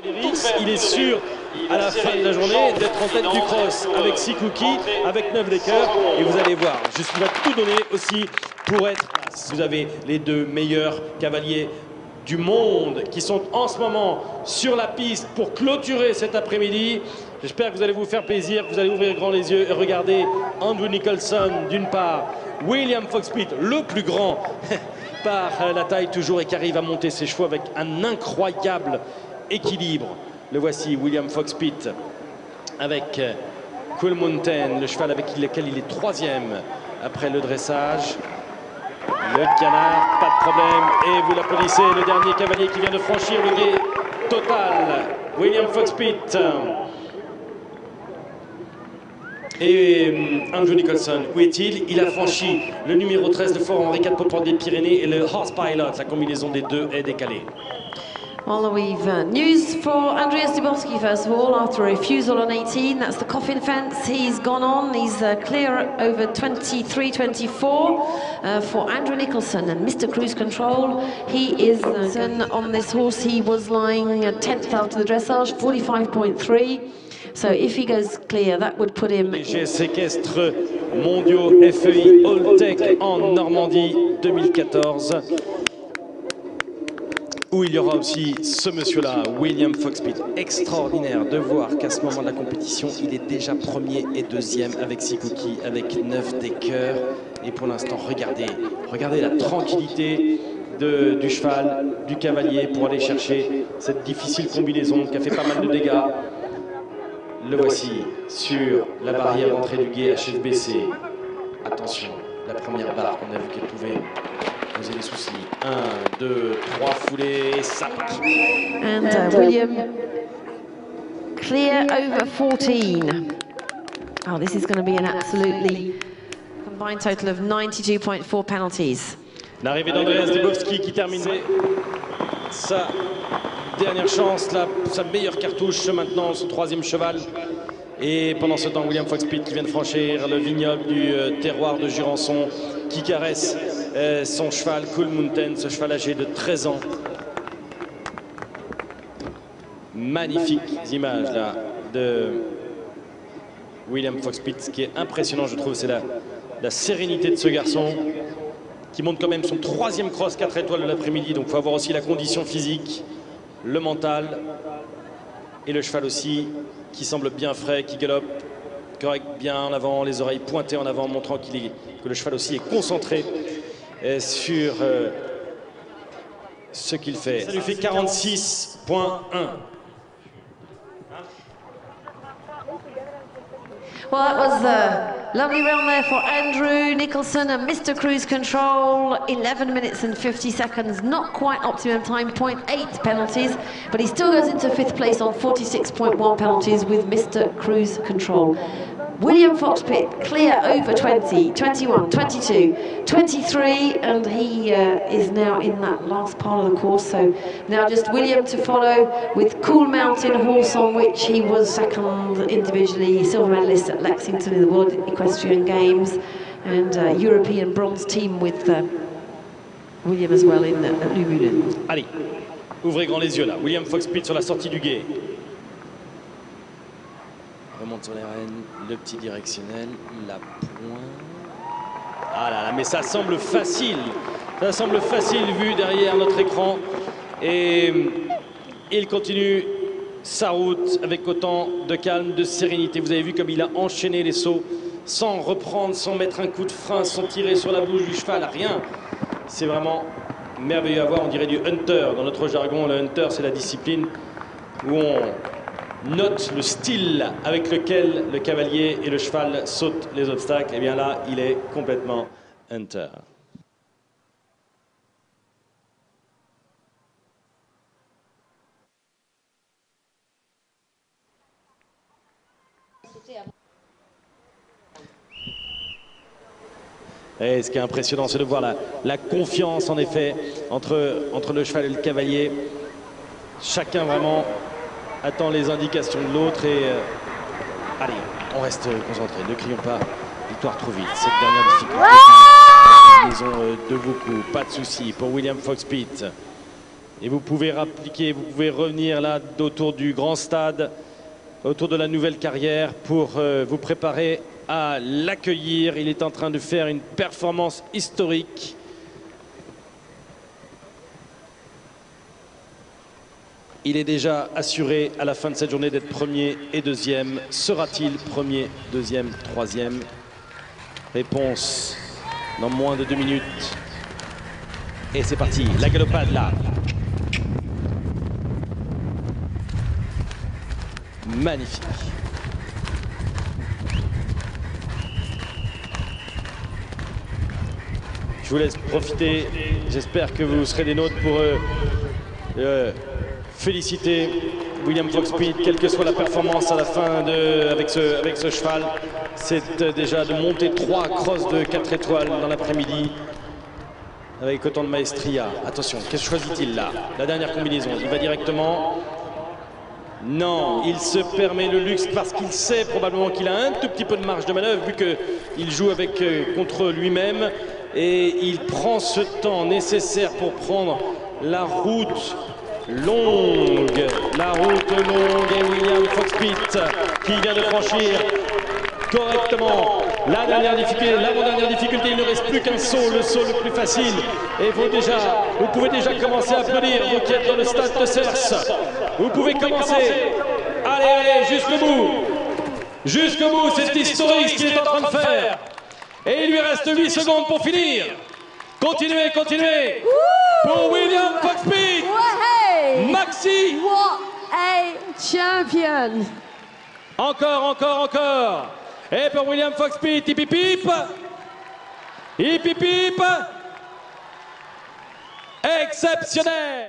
Il est sûr à la fin de la journée d'être en tête du cross avec 6 cookies, avec 9 des cœurs. Et vous allez voir, il va tout donner aussi pour être, vous avez les deux meilleurs cavaliers du monde qui sont en ce moment sur la piste pour clôturer cet après-midi. J'espère que vous allez vous faire plaisir, que vous allez ouvrir grand les yeux et regarder Andrew Nicholson d'une part, William Fox-Pitt, le plus grand par la taille toujours et qui arrive à monter ses chevaux avec un incroyable équilibre. Le voici, William Fox-Pitt avec Cool Mountain, le cheval avec lequel il est troisième après le dressage. Le canard, pas de problème. Et vous l'applaudissez, le dernier cavalier qui vient de franchir le gué total, William Fox-Pitt. Et Andrew Nicholson, où est-il? Il a franchi le numéro 13 de Fort Henri IV pour des Pyrénées et le Horse Pilot. La combinaison des deux est décalée. Well, we've news for Andreas Dybowski first of all, after a refusal on 18. That's the coffin fence. He's gone on. He's clear over 23-24 for Andrew Nicholson and Mr. Cruise Control. He is on this horse. He was lying 10th after the dressage, 45.3. So if he goes clear, that would put him... Les séquestres mondiaux FEI Alltech en Normandie 2014. Où il y aura aussi ce monsieur-là, William Fox-Pitt. Extraordinaire de voir qu'à ce moment de la compétition, il est déjà premier et deuxième avec 6 cookies, avec 9 des cœurs. Et pour l'instant, regardez la tranquillité du cheval, du cavalier pour aller chercher cette difficile combinaison qui a fait pas mal de dégâts. Le voici sur la barrière d'entrée du gué HFBC. Attention, la première barre qu'on a vu qu'elle pouvait poser des soucis. 1, 2, 3 foulées, 5. And William, clear over 14. Oh, this is going to be an absolutely combined total of 92.4 penalties. L'arrivée d'Andreas Dybowski qui termine sa dernière chance, sa meilleure cartouche maintenant, son troisième cheval. Et pendant ce temps, William Fox-Pitt qui vient de franchir le vignoble du terroir de Jurançon, qui caresse son cheval Cool Mountain, ce cheval âgé de 13 ans. Magnifiques images là de William Fox-Pitt. Ce qui est impressionnant, je trouve, c'est la sérénité de ce garçon qui monte quand même son troisième cross 4 étoiles de l'après-midi. Donc il faut avoir aussi la condition physique, le mental et le cheval aussi qui semble bien frais, qui galope correct, bien en avant, les oreilles pointées en avant, montrant que le cheval aussi est concentré sur ce qu'il fait. Ça lui fait 46.1. Well, that was a lovely round there for Andrew Nicholson and Mr. Cruise Control. 11 minutes and 50 seconds, not quite optimum time, 0.8 penalties, but he still goes into 5th place on 46.1 penalties with Mr. Cruise Control. William Fox-Pitt, clear over 20, 21, 22, 23, and he is now in that last part of the course. So now just William to follow with Cool Mountain, horse on which he was second individually, silver medalist at Lexington in the World Equestrian Games, and European bronze team with William as well in at Lumunen. Allez, ouvrez grand les yeux là. William Fox-Pitt sur la sortie du gué. Remonte sur les rênes, le petit directionnel, la pointe. Ah là là, mais ça semble facile. Ça semble facile vu derrière notre écran. Et il continue sa route avec autant de calme, de sérénité. Vous avez vu comme il a enchaîné les sauts sans reprendre, sans mettre un coup de frein, sans tirer sur la bouche du cheval, rien. C'est vraiment merveilleux à voir. On dirait du hunter. Dans notre jargon, le hunter, c'est la discipline où on note le style avec lequel le cavalier et le cheval sautent les obstacles. Et bien là, il est complètement hunter. Et ce qui est impressionnant, c'est de voir la confiance, en effet, entre le cheval et le cavalier. Chacun vraiment attend les indications de l'autre et allez, on reste concentré, ne crions pas victoire trop vite. Cette dernière difficulté, la combinaison de beaucoup, pas de souci pour William Fox-Pitt. Et vous pouvez rappliquer, vous pouvez revenir là autour du grand stade, autour de la nouvelle carrière pour vous préparer à l'accueillir. Il est en train de faire une performance historique. Il est déjà assuré à la fin de cette journée d'être premier et deuxième. Sera-t-il premier, deuxième, troisième? Réponse dans moins de 2 minutes. Et c'est parti, la galopade là. Magnifique. Je vous laisse profiter. J'espère que vous serez des nôtres pour féliciter William Fox-Pitt, quelle que soit la performance à la fin avec ce cheval. C'est déjà de monter 3 crosses de 4 étoiles dans l'après-midi avec autant de maestria. Attention, qu'est-ce que choisit-il là? La dernière combinaison, il va directement. Non, il se permet le luxe parce qu'il sait probablement qu'il a un tout petit peu de marge de manœuvre vu qu'il joue contre lui-même, et il prend ce temps nécessaire pour prendre la route longue. La route longue, et William Fox-Pitt qui vient de franchir correctement l'avant-dernière difficulté. Il ne reste plus qu'un saut, le saut le plus facile. Et vous pouvez déjà commencer à applaudir, vous qui êtes dans le stade de Cers. Vous pouvez commencer. Allez, jusqu'au bout. Jusqu'au bout, c'est historique ce qu'il est en train de faire. Et il lui reste 8 secondes pour finir. Continuez. Pour William Fox-Pitt. Maxi. What a champion. Encore. Et pour William Fox-Pitt, hip hip hip. Hip hip hip. Exceptionnel.